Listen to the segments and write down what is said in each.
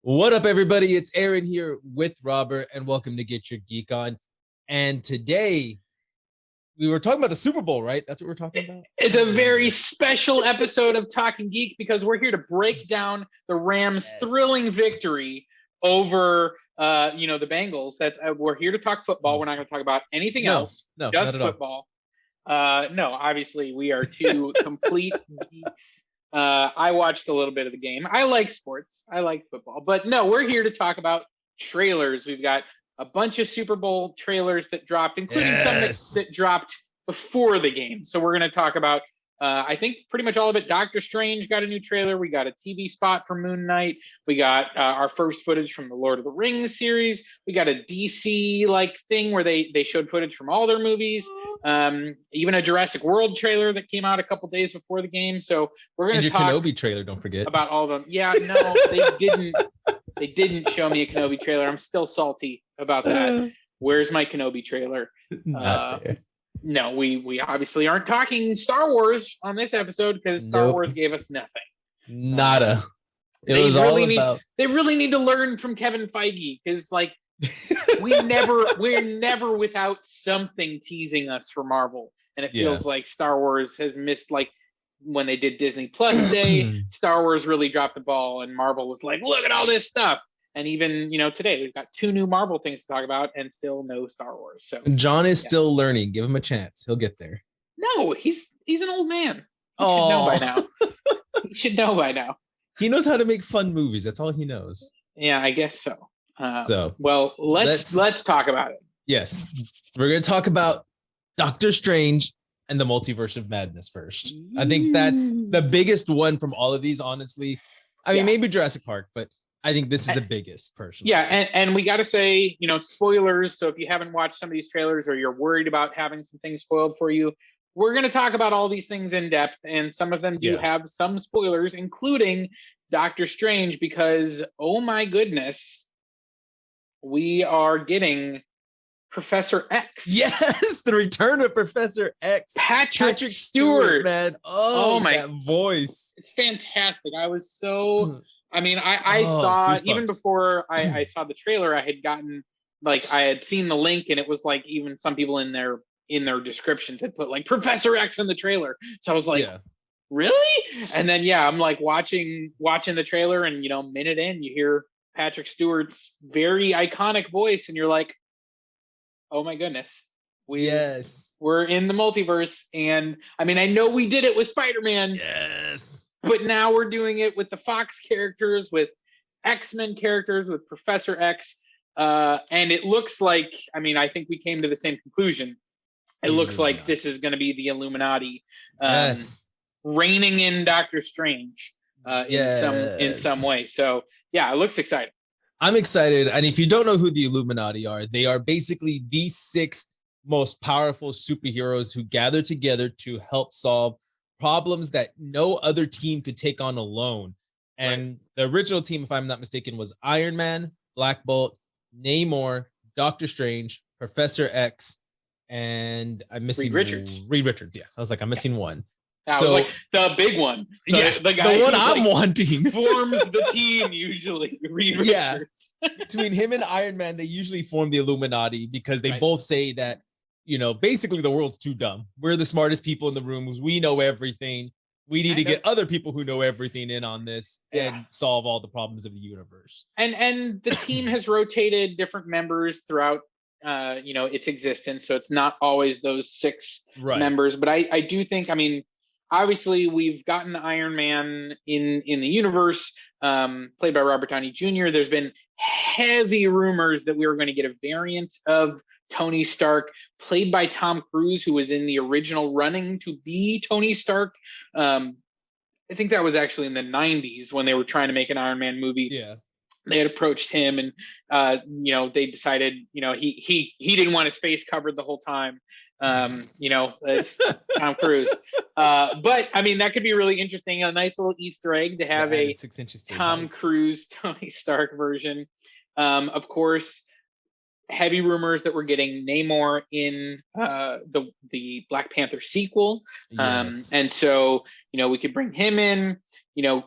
What up, everybody? It's Aaron here with Robert, and welcome to Get Your Geek On. And today we were talking about the Super Bowl, right? That's what we're talking about. It's a very special episode of Talking Geek because we're here to break down the Rams' thrilling victory over, the Bengals. We're here to talk football. We're not going to talk about anything else. No, just not at football. No, obviously we are two complete geeks. I watched a little bit of the game. I like sports. I like football. But no, we're here to talk about trailers. We've got a bunch of Super Bowl trailers that dropped, including some that dropped before the game. So we're going to talk about, I think, pretty much all of it. Doctor Strange got a new trailer. We got a TV spot for Moonknight. We got our first footage from the Lord of the Rings series. We got a DC-like thing where they showed footage from all their movies. Even a Jurassic World trailer that came out a couple days before the game. So we're going to talk Kenobi trailer. Don't forget about all of them. Yeah, no, they didn't. They didn't show me a Kenobi trailer. I'm still salty about that. Where's my Kenobi trailer? No, we obviously aren't talking Star Wars on this episode because Star Wars gave us nothing. Nada. It was all about. They really need to learn from Kevin Feige because, like, we're never without something teasing us for Marvel, and it feels like Star Wars has missed, like, when they did Disney Plus Day. Star Wars really dropped the ball, and Marvel was like, "Look at all this stuff." And even today we've got 2 new Marvel things to talk about, and still no Star Wars. So John is still learning. Give him a chance; he'll get there. No, he's an old man. He should know by now. He should know by now. He knows how to make fun movies. That's all he knows. Yeah, I guess so. Well, let's talk about it. Yes, we're gonna talk about Doctor Strange and the Multiverse of Madness first. I think that's the biggest one from all of these, honestly. I mean, maybe Jurassic Park, but I think this is the biggest, personally. Yeah, and we got to say, spoilers. So if you haven't watched some of these trailers or you're worried about having some things spoiled for you, we're going to talk about all these things in depth, and some of them do have some spoilers, including Doctor Strange, because, oh my goodness, we are getting Professor X. Yes, the return of Professor X. Patrick Stewart, man. Oh my, that voice. It's fantastic. I was so, I saw, goosebumps. Even before I saw the trailer, I had gotten, like, I had seen the link, and it was like, even some people in their descriptions had put, like, Professor X in the trailer. So I was like, really? And then, I'm like watching the trailer, and, minute in, you hear Patrick Stewart's very iconic voice, and you're like, oh my goodness. We're in the multiverse. And I know we did it with Spider-Man. Yes. But now we're doing it with the Fox characters, with X-Men characters, with Professor X. And it looks like, I think we came to the same conclusion. It looks like this is going to be the Illuminati reigning in Doctor Strange in some way. So it looks exciting. I'm excited. And if you don't know who the Illuminati are, they are basically the 6 most powerful superheroes who gather together to help solve problems that no other team could take on alone. And the original team, if I'm not mistaken, was Iron Man, Black Bolt, Neymar, Doctor Strange, Professor X, and I'm missing Reed Richards. Yeah, I was like, I'm missing one. I was like, the big one. The guy the one I'm wanting forms the team usually. Between him and Iron Man, they usually form the Illuminati because they both say that, basically the world's too dumb. We're the smartest people in the room. We know everything. We need to get other people who know everything in on this and solve all the problems of the universe. And the team has rotated different members throughout its existence, so it's not always those 6 members. But I do think, obviously, we've gotten Iron Man in the universe, played by Robert Downey Jr. There's been heavy rumors that we were going to get a variant of Tony Stark, played by Tom Cruise, who was in the original running to be Tony Stark. I think that was actually in the 90s when they were trying to make an Iron Man movie. Yeah. They had approached him, and they decided he didn't want his face covered the whole time. It's Tom Cruise. But that could be really interesting. A nice little Easter egg to have a 6 inches Tom Cruise, Tony Stark version. Of course, heavy rumors that we're getting Namor in the Black Panther sequel. And so, we could bring him in.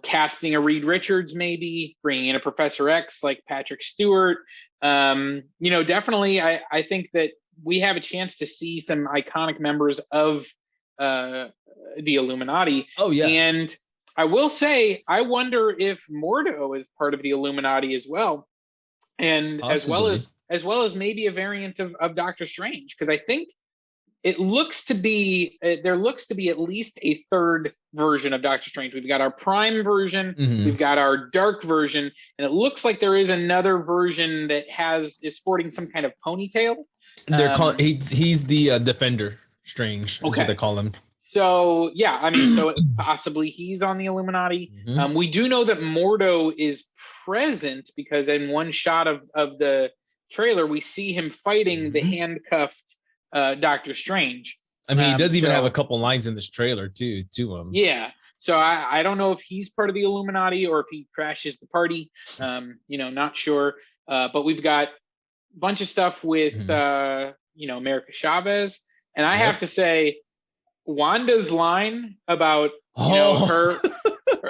casting a Reed Richards, maybe bringing in a Professor X like Patrick Stewart. Definitely, I think that we have a chance to see some iconic members of the Illuminati. Oh yeah. And I will say, I wonder if Mordo is part of the Illuminati as well, and Possibly. as well as maybe a variant of Doctor Strange, because I think it looks to be there looks to be at least a third version of Doctor Strange. We've got our Prime version, we've got our Dark version, and it looks like there is another version that is sporting some kind of ponytail. They're he's the Defender Strange, is what they call him. So yeah, I mean, so possibly he's on the Illuminati. We do know that Mordo is present because in one shot of the trailer, we see him fighting the handcuffed Doctor Strange. I mean, he does even have a couple lines in this trailer to him. Yeah. So I don't know if he's part of the Illuminati or if he crashes the party. Not sure. But we've got a bunch of stuff with America Chavez, and I have to say, Wanda's line about her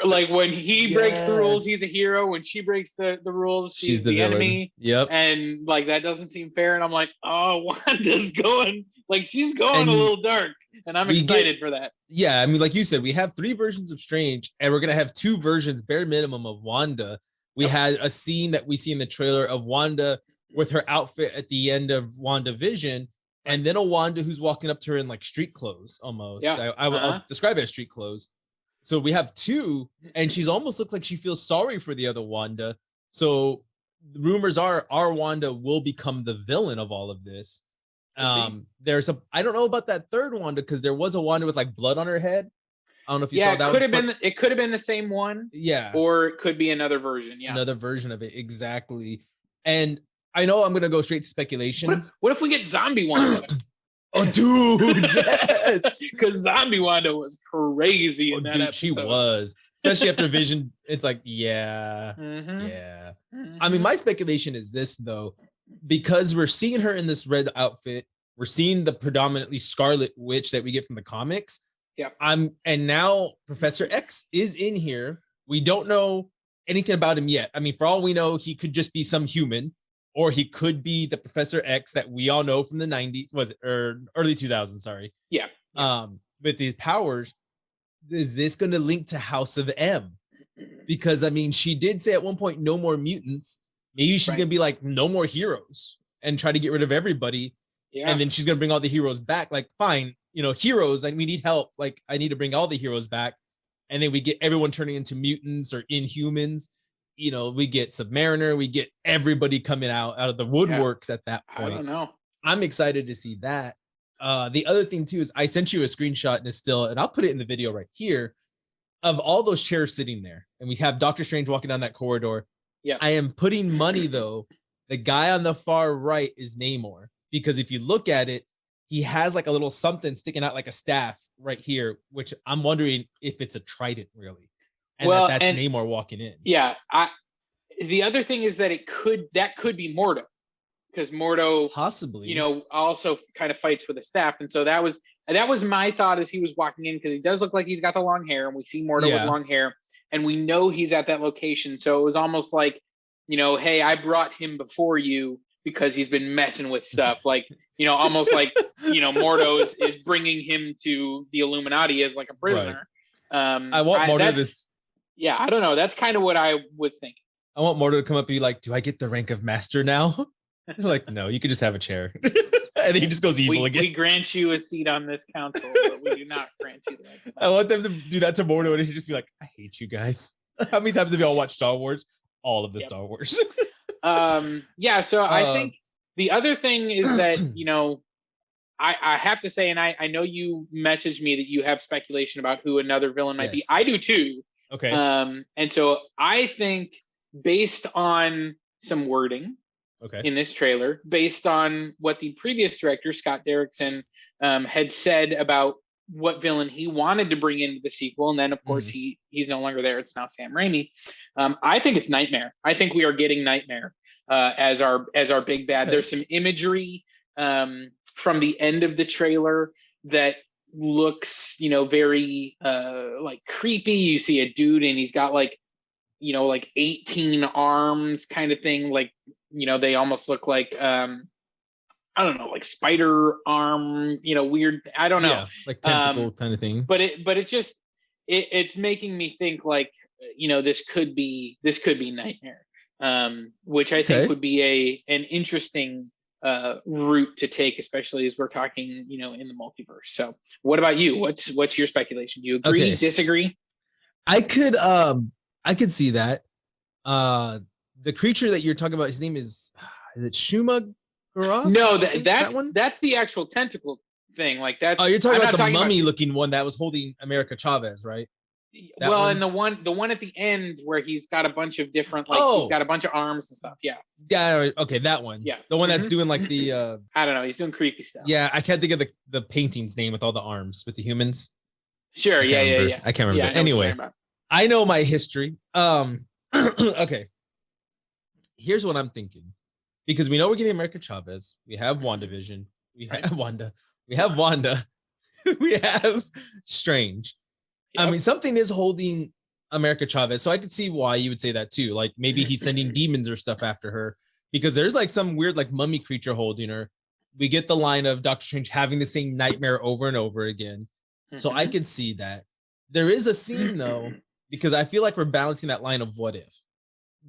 like when he breaks the rules, he's a hero. When she breaks the rules, she's the enemy. Yep. And like that doesn't seem fair. And I'm like, oh, Wanda's going she's going a little dark, and I'm excited for that. Yeah, I mean, like you said, we have 3 versions of Strange, and we're gonna have 2 versions, bare minimum, of Wanda. We had a scene that we see in the trailer of Wanda with her outfit at the end of WandaVision. And then a Wanda who's walking up to her in like street clothes almost. Yeah. I'll describe it as street clothes. So we have 2, and she's almost looks like she feels sorry for the other Wanda. So the rumors are our Wanda will become the villain of all of this. There's I don't know about that third Wanda, because there was a Wanda with like blood on her head. I don't know if you saw that. It could have been the same one. Yeah. Or it could be another version. Yeah. Another version of it. Exactly. And I know I'm going to go straight to speculations. What if we get Zombie Wanda? Oh, dude, yes. Because Zombie Wanda was crazy in that episode. She was. Especially after Vision. It's like, yeah. I mean, my speculation is this, though. Because we're seeing her in this red outfit. We're seeing the predominantly Scarlet Witch that we get from the comics. Yep. And now Professor X is in here. We don't know anything about him yet. I mean, for all we know, he could just be some human. Or he could be the Professor X that we all know from the 90s, or early 2000s, sorry. Yeah. With these powers, is this going to link to House of M? Because, I mean, she did say at one point, no more mutants. Maybe she's going to be like, no more heroes, and try to get rid of everybody. Yeah. And then she's going to bring all the heroes back. Like, fine, heroes, like, we need help. Like, I need to bring all the heroes back. And then we get everyone turning into mutants or Inhumans. We get Submariner, we get everybody coming out of the woodworks at that point. I don't know. I'm excited to see that. The other thing too is I sent you a screenshot and it's still, and I'll put it in the video right here, of all those chairs sitting there. And we have Doctor Strange walking down that corridor. Yeah. I am putting money though. The guy on the far right is Neymar, because if you look at it, he has like a little something sticking out like a staff right here, which I'm wondering if it's a trident really. And that's Neymar walking in. Yeah. The other thing is that could be Mordo, because Mordo possibly, also kind of fights with a staff. And so that was my thought as he was walking in, because he does look like he's got the long hair, and we see Mordo with long hair, and we know he's at that location. So it was almost like, hey, I brought him before you because he's been messing with stuff. Like, almost like, Mordo is bringing him to the Illuminati as like a prisoner. Right. I want Mordo to. Yeah, I don't know. That's kind of what I was thinking. I want Mordo to come up and be like, do I get the rank of master now? Like, no, you could just have a chair. And then he just goes evil again. We grant you a seat on this council, but we do not grant you the rank of master. I want them to do that to Mordo, and he'd just be like, I hate you guys. How many times have y'all watched Star Wars? All of the Star Wars. So I think the other thing is that, I have to say, and I know you messaged me that you have speculation about who another villain might be. I do too. Okay. And so I think, based on some wording in this trailer, based on what the previous director, Scott Derrickson, had said about what villain he wanted to bring into the sequel, and then of course he's no longer there. It's now Sam Raimi. I think it's Nightmare. I think we are getting Nightmare as our big bad. There's some imagery from the end of the trailer that looks, very like creepy. You see a dude and he's got like, like 18 arms kind of thing. Like, they almost look like I don't know, like spider arm, weird. I don't know. Yeah, like tentacle kind of thing. But it just it's making me think like, this could be Nightmare, which I think would be an interesting route to take, especially as we're talking, in the multiverse. So what about you? What's your speculation? Do you agree, disagree? I could see that. The creature that you're talking about, his name is it Shuma? No, that's the actual tentacle thing. Like that's. Oh, you're talking about the mummy-looking one that was holding America Chavez, right? And the one at the end where he's got a bunch of different, like he's got a bunch of arms and stuff. Yeah. Yeah. Okay, that one. Yeah. The one that's doing like the. I don't know. He's doing creepy stuff. Yeah, I can't think of the painting's name with all the arms with the humans. Sure. Yeah. I can't remember. Anyway, I know my history. Okay. Here's what I'm thinking. Because we know we're getting America Chavez. We have WandaVision. We have Wanda. We have Wanda. We have Strange. Yep. I mean, something is holding America Chavez. So I could see why you would say that too. Like maybe he's sending demons or stuff after her. Because there's like some weird like mummy creature holding her. We get the line of Doctor Strange having the same nightmare over and over again. So I could see that. There is a scene though, because I feel like we're balancing that line of what if.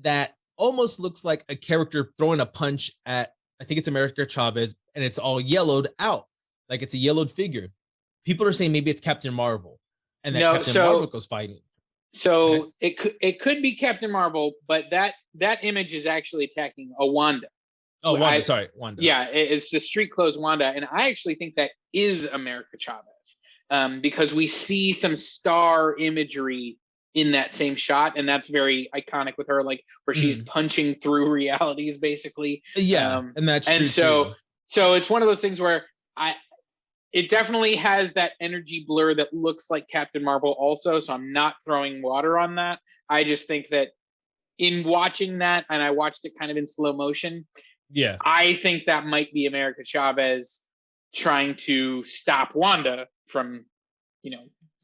That almost looks like a character throwing a punch at, I think it's America Chavez, and it's all yellowed out. Like it's a yellowed figure. People are saying maybe it's Captain Marvel, and that Captain Marvel goes fighting. So it could be Captain Marvel, but that image is actually attacking a Wanda. Oh, Wanda, Wanda. Yeah, it's the street clothes Wanda, and I actually think that is America Chavez, because we see some star imagery in that same shot, and that's very iconic with her, like where she's punching through realities, basically. Yeah, and that's true too. So it's one of those things where it definitely has that energy blur that looks like Captain Marvel also. So I'm not throwing water on that. I just think that in watching that, and I watched it kind of in slow motion. Yeah, I think that might be America Chavez trying to stop Wanda from,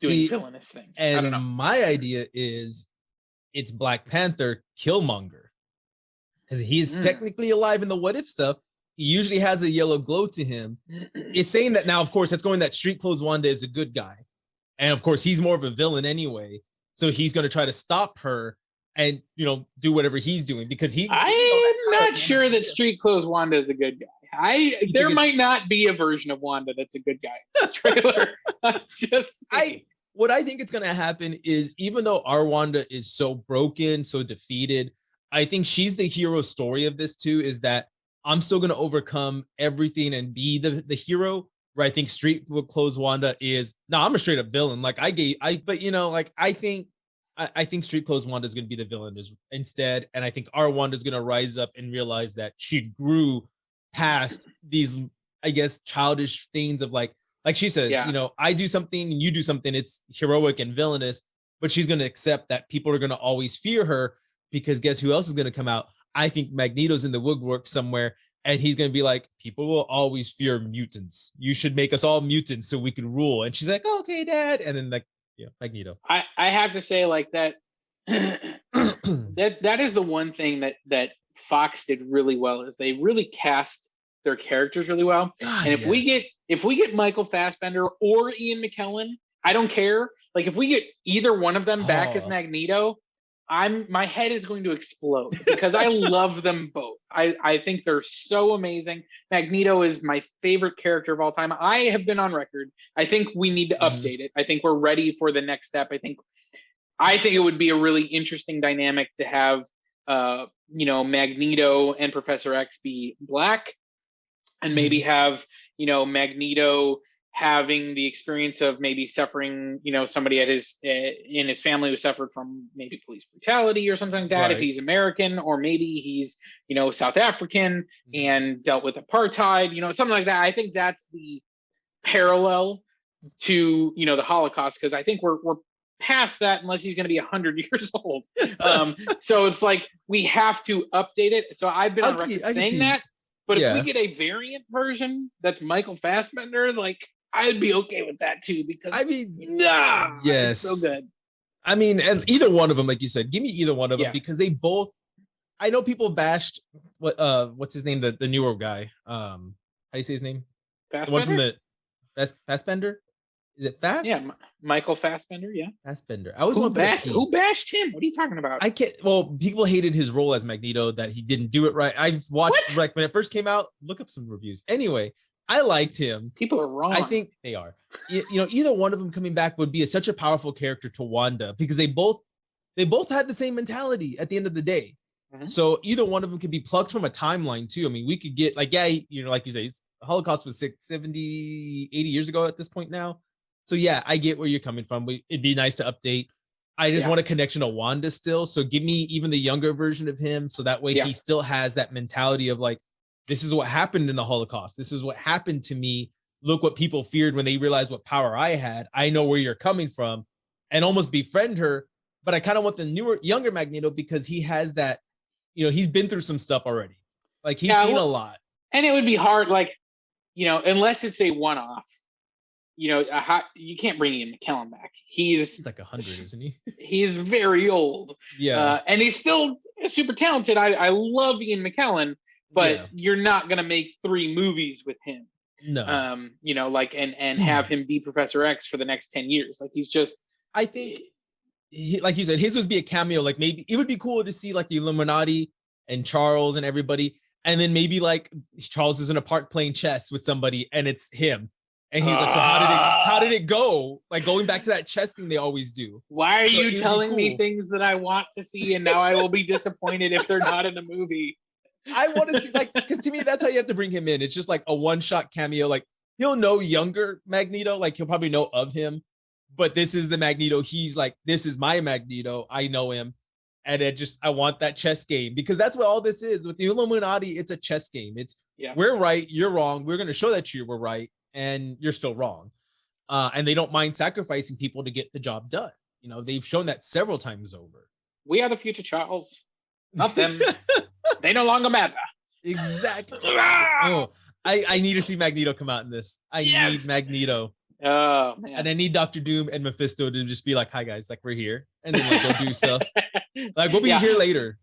doing villainous things. And I don't know. My idea is it's Black Panther Killmonger, because he's technically alive in the what if stuff. He usually has a yellow glow to him. It's saying that now, of course, that's going that street clothes Wanda is a good guy. And of course, he's more of a villain anyway. So he's going to try to stop her and, do whatever he's doing, because I'm not sure that street clothes Wanda is a good guy. There might not be a version of Wanda that's a good guy in this trailer. What I think is going to happen is, even though our Wanda is so broken, so defeated, I think she's the hero story of this too, is that I'm still going to overcome everything and be the hero, where I think street clothes Wanda is, no, I'm a straight up villain. Like I think street clothes Wanda is going to be the villain instead. And I think our Wanda is going to rise up and realize that she grew past these, I guess, childish things of like she says, I do something and you do something. It's heroic and villainous, but she's going to accept that people are going to always fear her, because guess who else is going to come out? I think Magneto's in the woodwork somewhere, and he's going to be like, people will always fear mutants. You should make us all mutants so we can rule. And she's like, okay, Dad. And then Magneto. I have to say like that, that is the one thing that Fox did really well, is they really cast their characters really well. God, and if we get Michael Fassbender or Ian McKellen, I don't care. Like if we get either one of them back as Magneto, my head is going to explode, because I love them both. I think they're so amazing. Magneto is my favorite character of all time. I have been on record. I think we need to update it. I think we're ready for the next step. I think it would be a really interesting dynamic to have, Magneto and Professor X be Black, and maybe have, Magneto having the experience of maybe suffering, somebody in his family who suffered from maybe police brutality or something like that, right, if he's American, or maybe he's, South African and dealt with apartheid, something like that. I think that's the parallel to, the Holocaust, because I think we're past that, unless he's going to be 100 years old. So it's like, we have to update it. So I've been on record saying that, but if we get a variant version that's Michael Fassbender, like, I'd be okay with that too, because I mean, it's so good. I mean, and either one of them, like you said, give me either one of them because they both. I know people bashed what's his name, the newer guy. How do you say his name? The one from the Fassbender. Is it Fast? Yeah, Michael Fassbender. Yeah, Fassbender. I always want to who bashed him? What are you talking about? I can't. Well, people hated his role as Magneto, that he didn't do it right. I've watched like when it first came out. Look up some reviews. Anyway, I liked him. People are wrong. I think they are. You know, either one of them coming back would be such a powerful character to Wanda, because they both had the same mentality at the end of the day. Mm-hmm. So either one of them could be plucked from a timeline too. I mean, we could get like, yeah, you know, like you say, the Holocaust was 70, 80 years ago at this point now. So yeah, I get where you're coming from. It'd be nice to update. I just want a connection to Wanda still. So give me even the younger version of him, so that way he still has that mentality of like, this is what happened in the Holocaust. This is what happened to me. Look what people feared when they realized what power I had. I know where you're coming from, and almost befriend her. But I kind of want the younger Magneto, because he has that, you know, he's been through some stuff already. Like he's seen a lot. And it would be hard, like, you know, unless it's a one-off, you know, you can't bring Ian McKellen back. He's like 100, isn't he? He's very old. Yeah. And he's still super talented. I love Ian McKellen, but you're not going to make 3 movies with him. No. You know, like, and have him be Professor X for the next 10 years. Like, he's just, I think, like you said, his would be a cameo. Like, maybe it would be cool to see like the Illuminati and Charles and everybody. And then maybe like Charles is in a park playing chess with somebody and it's him. And he's like, so how did it go? Like, going back to that chess thing they always do. Why are you telling me things that I want to see, and now I will be disappointed if they're not in the movie? I want to see, like, because to me, that's how you have to bring him in. It's just like a one-shot cameo. Like, he'll know younger Magneto, like he'll probably know of him, but this is the Magneto. He's like, this is my Magneto. I know him. And I want that chess game, because that's what all this is. With the Illuminati, it's a chess game. It's we're right, you're wrong. We're going to show that you were right, and you're still wrong. And they don't mind sacrificing people to get the job done. You know, they've shown that several times over. We are the future Charles, not them. They no longer matter. Exactly. Oh, I need to see Magneto come out in this. I need Magneto. Oh man. And I need Dr. Doom and Mephisto to just be like, hi guys, like, we're here. And then like go do stuff. Like, we'll be here later.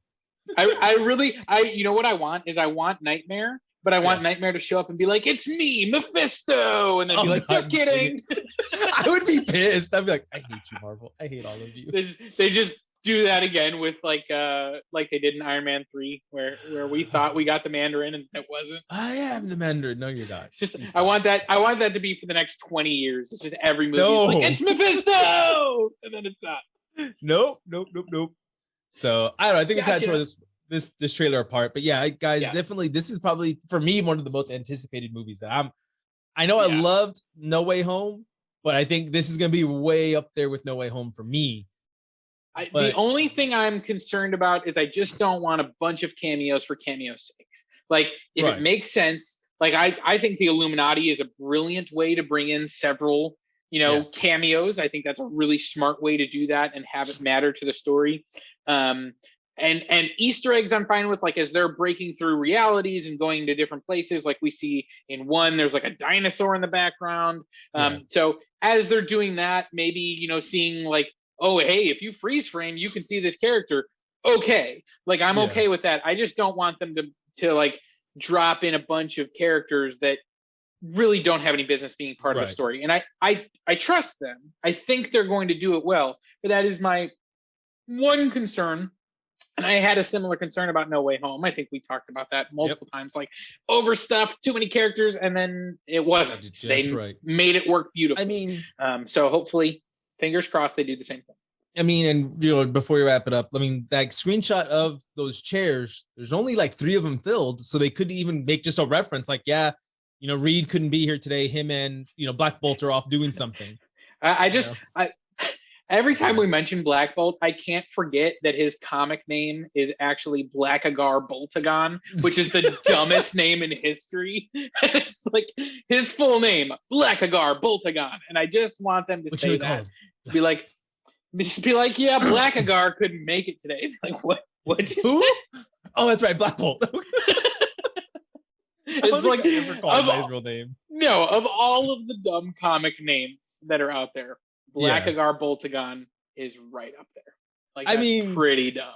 I you know what I want is, I want Nightmare, but I want Nightmare to show up and be like, it's me, Mephisto, and then be like, just kidding. I would be pissed. I'd be like, I hate you, Marvel. I hate all of you. They just do that again with like they did in Iron Man 3, where we thought we got the Mandarin and it wasn't. I am the Mandarin. No, you're not. It's just I want that to be for the next 20 years. It's just every movie is like, it's Mephisto, and then it's not. Nope. So I don't know. I think we kind of tore this trailer apart, but guys, definitely this is probably for me one of the most anticipated movies that I know. I loved No Way Home, but I think this is gonna be way up there with No Way Home for me. The only thing I'm concerned about is I just don't want a bunch of cameos for cameo's sake. Like, if it makes sense, like I think the Illuminati is a brilliant way to bring in several, cameos. I think that's a really smart way to do that and have it matter to the story. And Easter eggs I'm fine with, like, as they're breaking through realities and going to different places. Like we see in one, there's like a dinosaur in the background. So as they're doing that, maybe, seeing like, oh, hey, if you freeze frame, you can see this character. Okay. Like, I'm okay with that. I just don't want them to like drop in a bunch of characters that really don't have any business being part of the story. And I trust them. I think they're going to do it well, but that is my one concern. And I had a similar concern about No Way Home. I think we talked about that multiple times, like overstuffed, too many characters, and then it wasn't. They made it work beautifully. I mean, so hopefully, fingers crossed, they do the same thing. I mean, and before we wrap it up, I mean, that screenshot of those chairs, there's only like 3 of them filled, so they could even make just a reference, like, Reed couldn't be here today. Him and Black Bolt are off doing something. Every time we mention Black Bolt, I can't forget that his comic name is actually Blackagar Boltagon, which is the dumbest name in history. It's like his full name, Blackagar Boltagon, and I just want them to say that. Be like, yeah, Blackagar couldn't make it today. Like, what? What'd you say? Oh, that's right, Black Bolt. It's like I ever called him by his real name. No, of all of the dumb comic names that are out there, Blackagar Boltagon is right up there. Like, that's pretty dumb.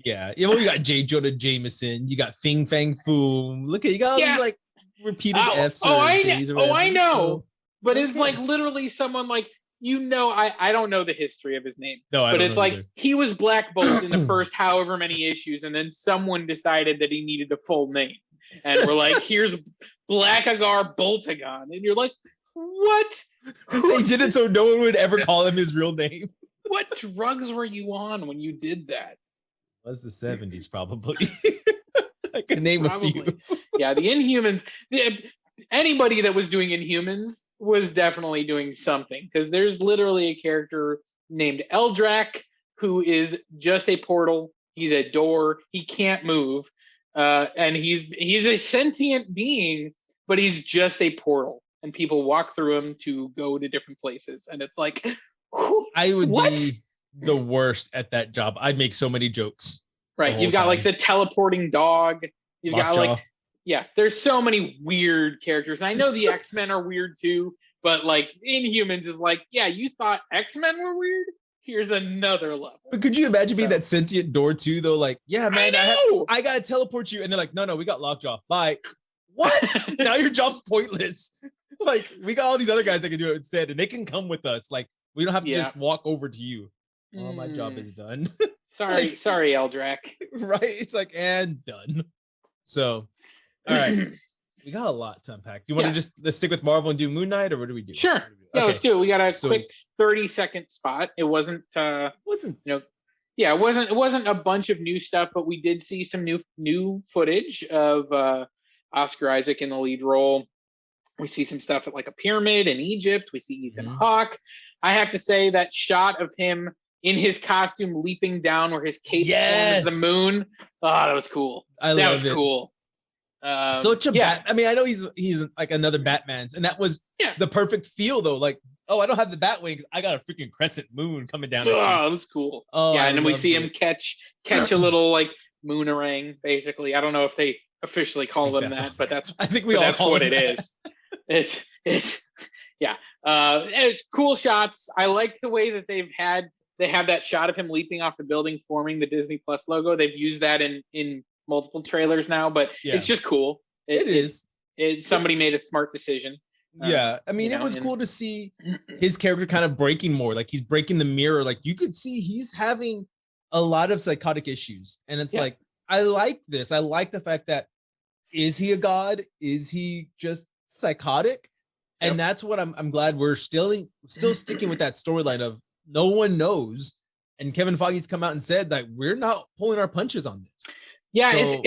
Yeah. Well, you got J. Jonah Jameson. You got Fing Fang Foom. Look at you got all these like repeated F's or J's or whatever. I know. So, but it's like literally someone like, I don't know the history of his name. No, I don't know. But it's like he was Black Bolt in the first however many issues, and then someone decided that he needed a full name. And we're like, here's Blackagar Boltagon. And you're like, what? They did it so no one would ever call him his real name. What drugs were you on when you did that? It was the 70s, probably. I can name a few. Yeah, the Inhumans. Anybody that was doing Inhumans was definitely doing something, because there's literally a character named Eldrak who is just a portal. He's a door. He can't move. And he's a sentient being, but he's just a portal, and people walk through him to go to different places. And it's like, I would be the worst at that job. I'd make so many jokes. Right. You've got like the teleporting dog. You've got like, there's so many weird characters. And I know the X-Men are weird too, but like Inhumans is like, yeah, you thought X-Men were weird? Here's another level. But could you imagine being that sentient door too, though? Like, yeah, man, I gotta teleport you. And they're like, no, we got Lockjaw. Bye. What? Now your job's pointless. Like, we got all these other guys that can do it instead, and they can come with us. Like, we don't have to just walk over to you. Oh, my job is done. Sorry, Eldrak. Right? It's like, and done. So, all right. We got a lot to unpack. Do you want to let's stick with Marvel and do Moonknight, or what do we do? Sure. Yeah, let's do it. We got a quick 30-second spot. It wasn't it wasn't a bunch of new stuff, but we did see some new footage of Oscar Isaac in the lead role. We see some stuff at like a pyramid in Egypt. We see Ethan Hawke. I have to say that shot of him in his costume leaping down where his cape forms the moon. Oh, that was cool. That was cool. Such a I mean, I know he's like another Batman's, and that was the perfect feel though. Like, oh, I don't have the bat wings. I got a freaking crescent moon coming down. Oh, it was cool. Oh, yeah, and then we see him catch a little like moonerang. Basically, I don't know if they officially call them that, but that's I think that's what it is. It's it's cool shots. I like the way that they have that shot of him leaping off the building, forming the Disney Plus logo. They've used that in multiple trailers now, but it's just cool. Somebody made a smart decision. I mean, it was cool to see his character kind of breaking more. Like, he's breaking the mirror. Like, you could see he's having a lot of psychotic issues, and it's like, I like this. I like the fact that, is he a god? Is he just psychotic? And that's what I'm glad we're still sticking with that storyline of no one knows. And Kevin Feige's come out and said that we're not pulling our punches on this. Yeah, so,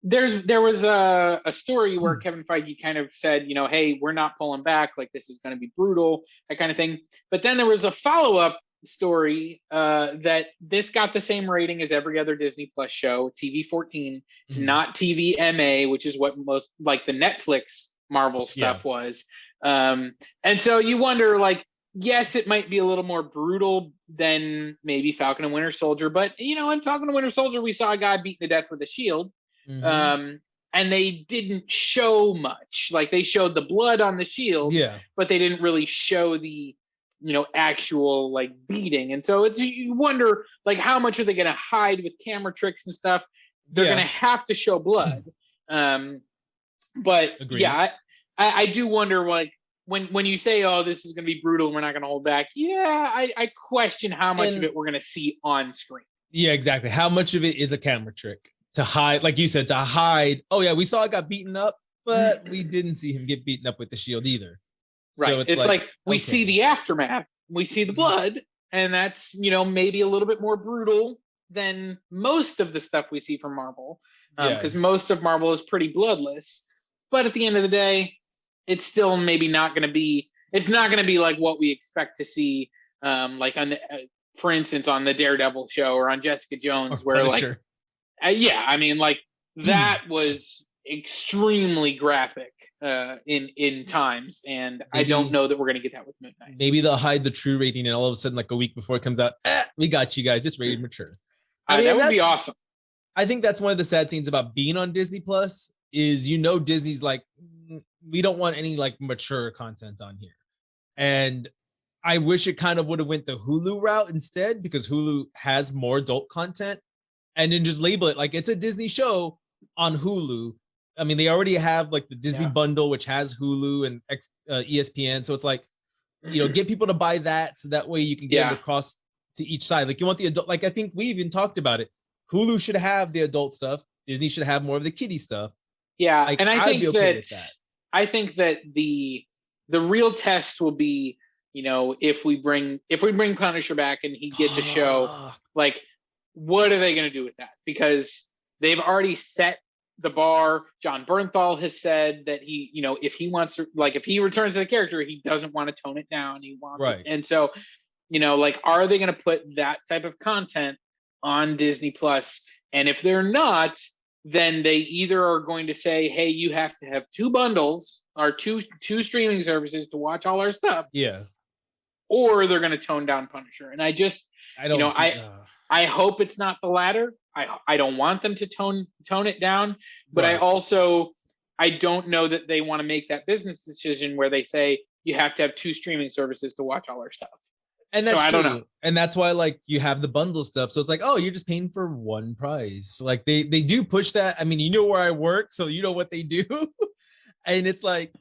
there was a story where Kevin Feige kind of said, hey, we're not pulling back. Like, this is going to be brutal, that kind of thing. But then there was a follow-up story that this got the same rating as every other Disney Plus show, TV-14. It's not TV-MA, which is what most like the Netflix Marvel stuff was. And so you wonder, like, yes, it might be a little more brutal than maybe Falcon and Winter Soldier, but in Falcon and Winter Soldier, we saw a guy beaten to death with a shield. And they didn't show much. Like, they showed the blood on the shield, but they didn't really show the actual like beating. And so you wonder, like, how much are they going to hide with camera tricks and stuff? They're going to have to show blood. But agreed. I do wonder, like, when you say, oh, this is going to be brutal and we're not going to hold back, I question how much of it we're going to see on screen. Yeah, exactly. How much of it is a camera trick to hide, like you said, to hide, oh yeah, we saw it got beaten up, but we didn't see him get beaten up with the shield either. Right. So it's like we see the aftermath, we see the blood, and that's, maybe a little bit more brutal than most of the stuff we see from Marvel, because most of Marvel is pretty bloodless. But at the end of the day, it's still maybe not going to be. It's not going to be like what we expect to see, like on, for instance, on the Daredevil show or on Jessica Jones, where like, I mean, like that was extremely graphic in times, and maybe, I don't know that we're going to get that with Moonknight. Maybe they'll hide the true rating, and all of a sudden, like a week before it comes out, we got you guys. It's rated mature. I mean, that would be awesome. I think that's one of the sad things about being on Disney Plus is, Disney's like, we don't want any like mature content on here. And I wish it kind of would have went the Hulu route instead, because Hulu has more adult content, and then just label it like it's a Disney show on Hulu. I mean, they already have like the Disney bundle, which has Hulu and ESPN. So it's like, get people to buy that, so that way you can get them across to each side. Like, you want the adult, like I think we even talked about it. Hulu should have the adult stuff. Disney should have more of the kiddie stuff. Yeah, like, and I think okay that I think that the real test will be, if we bring Punisher back and he gets a show, like, what are they going to do with that? Because they've already set the bar. John Bernthal has said that he, if he wants to, like, if he returns to the character, he doesn't want to tone it down. He wants it. And so, like, are they going to put that type of content on Disney Plus? And if they're not, then they either are going to say, hey, you have to have two bundles or two streaming services to watch all our stuff. Yeah. Or they're going to tone down Punisher. And I hope it's not the latter. I don't want them to tone it down, but I don't know that they want to make that business decision where they say you have to have two streaming services to watch all our stuff. And that's true. I don't know. And that's why, like, you have the bundle stuff. So it's like, oh, you're just paying for one price. Like, they do push that. I mean, where I work, so you know what they do. And it's like,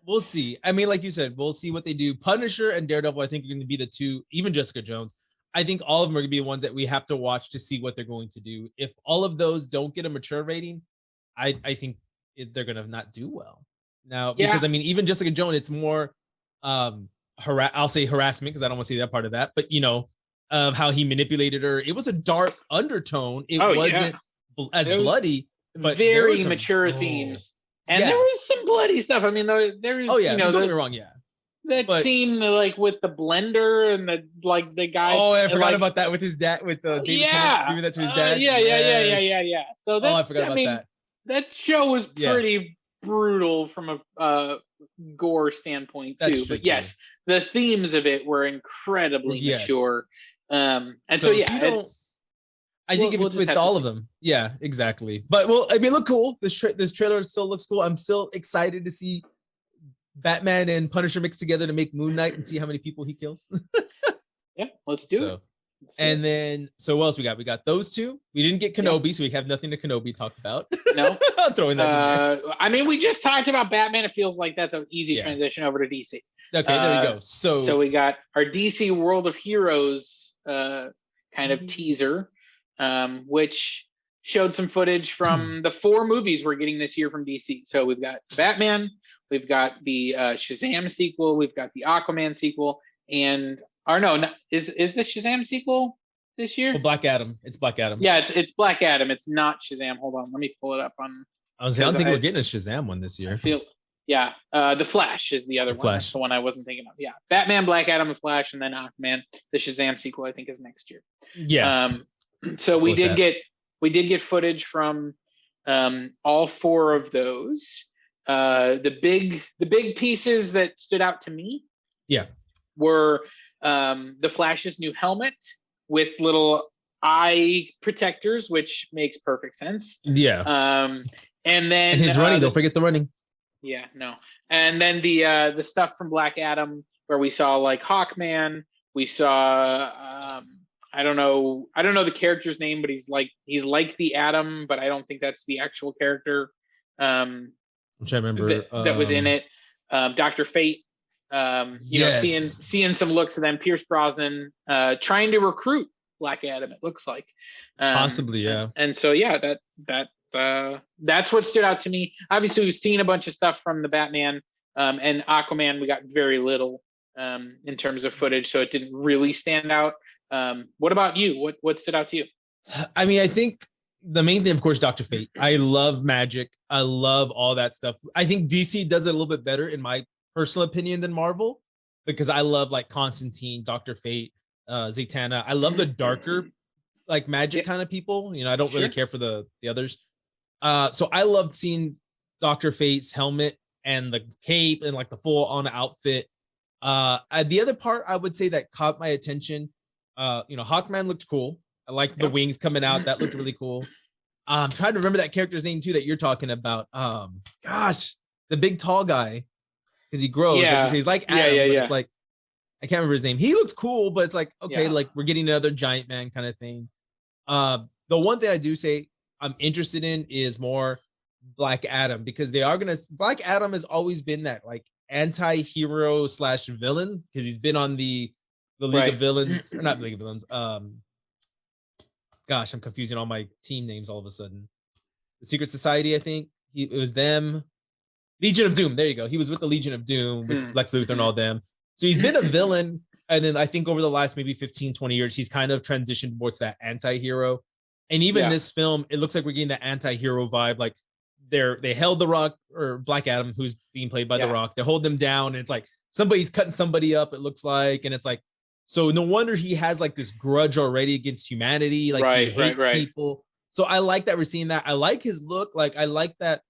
we'll see. I mean, like you said, we'll see what they do. Punisher and Daredevil, I think, are going to be the two. Even Jessica Jones. I think all of them are going to be the ones that we have to watch to see what they're going to do. If all of those don't get a mature rating, I think they're going to not do well. Now, because I mean, even Jessica Jones, it's more I'll say harassment, because I don't want to see that part of that, but of how he manipulated her. It was a dark undertone. It wasn't as bloody, but very mature themes. And there was some bloody stuff. I mean, there was, don't get me wrong, that scene, like, with the blender and the guy. Oh, I forgot about that with his dad, with David Tennant doing that to his dad. Yeah. So I forgot about that. That show was pretty brutal from a gore standpoint too. But yes, the themes of it were incredibly mature. And so I think if it's with all of them. Yeah, exactly. But I mean, look cool. This trailer still looks cool. I'm still excited to see Batman and Punisher mixed together to make Moonknight and see how many people he kills. Let's do it. And then, so what else we got? We got those two. We didn't get Kenobi, so we have nothing to Kenobi to talk about. No. I'm throwing that in there. I mean, we just talked about Batman. It feels like that's an easy transition over to DC. Okay, there we go. So we got our DC World of Heroes kind of teaser, which showed some footage from the 4 movies we're getting this year from DC. So we've got Batman, we've got the Shazam sequel, we've got the Aquaman sequel, and is the Shazam sequel this year? Well, Black Adam. It's Black Adam. Yeah, it's Black Adam. It's not Shazam. Hold on, let me pull it up on. I don't think we're getting a Shazam one this year. The Flash is the other one. That's the one I wasn't thinking of. Yeah, Batman, Black Adam, the Flash, and then Aquaman. The Shazam sequel, I think, is next year. Yeah. So we did get footage from all 4 of those. The big pieces that stood out to me were the Flash's new helmet with little eye protectors, which makes perfect sense. And then his running, don't forget the running. And then the stuff from Black Adam, where we saw like Hawkman, we saw I don't know the character's name, but he's like the Atom, but I don't think that's the actual character. Which I remember that was in it. Dr. Fate. Seeing some looks of them. Pierce Brosnan trying to recruit Black Adam. It looks like possibly, yeah. And so that's what stood out to me. Obviously, we've seen a bunch of stuff from the Batman and Aquaman. We got very little in terms of footage, so it didn't really stand out. What about you? What stood out to you? I mean, I think the main thing, of course, Dr. Fate. I love magic. I love all that stuff. I think DC does it a little bit better, in my personal opinion, than Marvel, because I love like Constantine, Dr. Fate, Zatanna. I love the darker like magic kind of people. I don't really care for the others. So I loved seeing Dr. Fate's helmet and the cape and like the full on outfit. The other part I would say that caught my attention, Hawkman looked cool. I liked the wings coming out. That looked really cool. I'm trying to remember that character's name too that you're talking about. Gosh, the big tall guy, because he grows, like you say, he's like Adam, but it's like I can't remember his name. He looks cool, but it's like okay, like we're getting another giant man kind of thing. The one thing I do say I'm interested in is more Black Adam, because they are gonna Black Adam has always been that like anti-hero slash villain, because he's been on the League of Villains, or not League of Villains. Gosh, I'm confusing all my team names all of a sudden. The Secret Society, I think it was them. Legion of Doom. There you go. He was with the Legion of Doom with Lex Luthor and all them. So he's been a villain. And then I think over the last maybe 15, 20 years, he's kind of transitioned more to that anti-hero. And even this film, it looks like we're getting that anti-hero vibe. Like they held the Rock, or Black Adam, who's being played by the Rock. They hold him down, and it's like somebody's cutting somebody up, it looks like. And it's like, so no wonder he has like this grudge already against humanity. Like he hates people. So I like that we're seeing that. I like his look. Like I like that,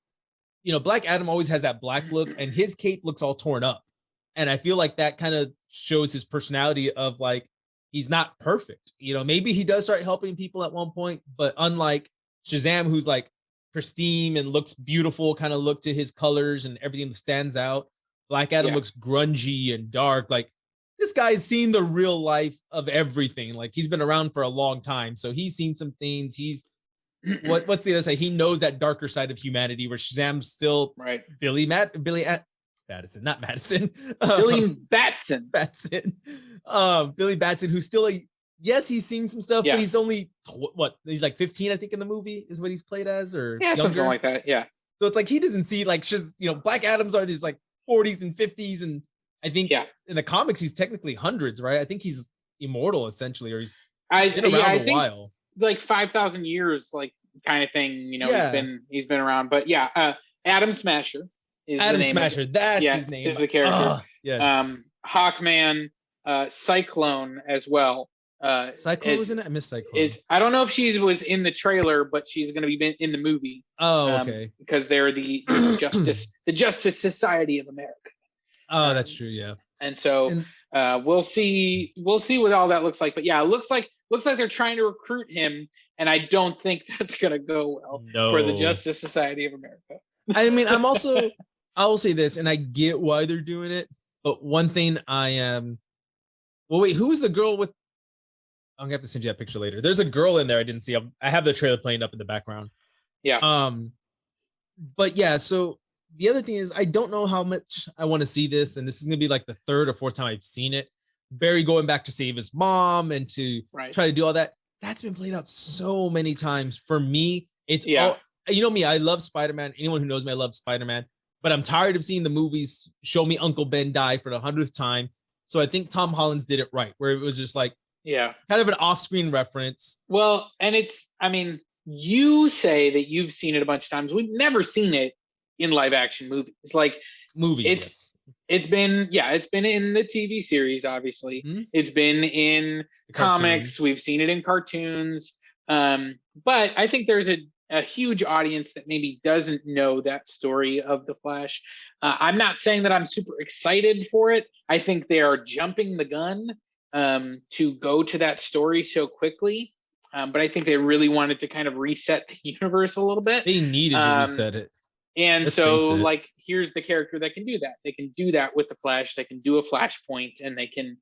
Black Adam always has that black look, and his cape looks all torn up. And I feel like that kind of shows his personality of like, he's not perfect. Maybe he does start helping people at one point, but unlike Shazam, who's like pristine and looks beautiful, kind of look to his colors and everything that stands out, Black Adam looks grungy and dark. Like this guy's seen the real life of everything. Like he's been around for a long time. So he's seen some things. He's what's the other side? He knows that darker side of humanity, where Shazam's still Billy Madison, not Madison. Billy Batson. Billy Batson, who's still he's seen some stuff, but he's only he's like 15, I think, in the movie is what he's played as, or younger. Something like that. Yeah. So it's like he doesn't see like Black Adams are these like 40s and 50s, and I think in the comics he's technically hundreds, right? I think he's immortal essentially, or he's been around a while. Like 5,000 years, like kind of thing. He's been around, but Atom Smasher. Adam Smasher, that's his name. Is the character. Yes. Hawkman, Cyclone as well. Cyclone was in it? I miss Cyclone. I don't know if she was in the trailer, but she's going to be in the movie. Oh, okay. Because they're the Justice Society of America. Oh, that's true. Yeah. And so we'll see what all that looks like. But it looks like they're trying to recruit him, and I don't think that's going to go well for the Justice Society of America. I mean, I will say this, and I get why they're doing it, but one thing I am, well, wait, who's the girl with, I'm gonna have to send you that picture later. There's a girl in there I didn't see. I have the trailer playing up in the background. Yeah. But yeah, so the other thing is, I don't know how much I want to see this, and this is gonna be like the third or fourth time I've seen it. Barry going back to save his mom and to try to do all that. That's been played out so many times. For me, it's all, me, I love Spider-Man. Anyone who knows me, I love Spider-Man. But I'm tired of seeing the movies show me Uncle Ben die for the 100th time. So I think Tom Holland's did it right, where it was just like, kind of an off-screen reference. Well, and you say that you've seen it a bunch of times. We've never seen it in live-action movies. Like movies, it's been in the TV series, obviously. Mm-hmm. It's been in comics. We've seen it in cartoons. But I think there's a huge audience that maybe doesn't know that story of the Flash. I'm not saying that I'm super excited for it. I think they are jumping the gun to go to that story so quickly. But I think they really wanted to kind of reset the universe a little bit. They needed to reset it. And like, here's the character that can do that. They can do that with the Flash. They can do a Flashpoint, and they can,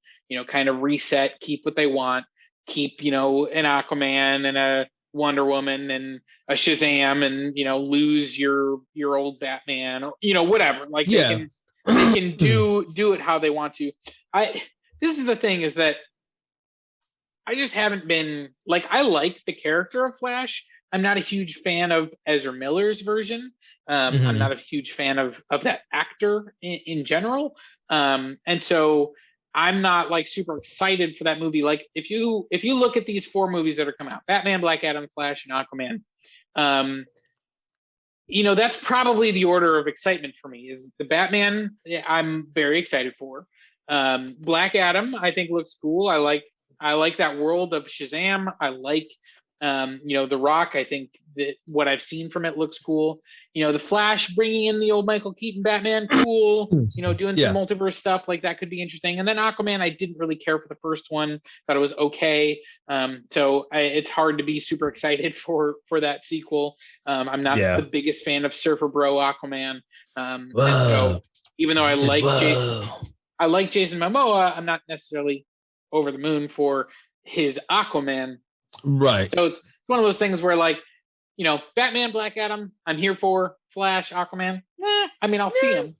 kind of reset, keep what they want, keep, an Aquaman and a Wonder Woman and a Shazam, and lose your old Batman, or whatever. Like they can do it how they want to. This is the thing, is that I just haven't been like, I like the character of Flash. I'm not a huge fan of Ezra Miller's version. I'm not a huge fan of that actor in general. And so I'm not like super excited for that movie. Like if you look at these 4 movies that are coming out, Batman, Black Adam, Flash, and Aquaman, that's probably the order of excitement for me. Is the Batman I'm very excited for. Black Adam I think looks cool. I like that world of Shazam. I like The Rock, I think that what I've seen from it looks cool. The Flash bringing in the old Michael Keaton Batman, cool. Doing some multiverse stuff like that could be interesting. And then Aquaman, I didn't really care for the first one, thought it was okay. It's hard to be super excited for that sequel. I'm not the biggest fan of Surfer Bro Aquaman. And so even though I like Jason Momoa, I'm not necessarily over the moon for his Aquaman. Right. So it's one of those things where, like, Batman, Black Adam, I'm here for. Flash, Aquaman, I'll see him.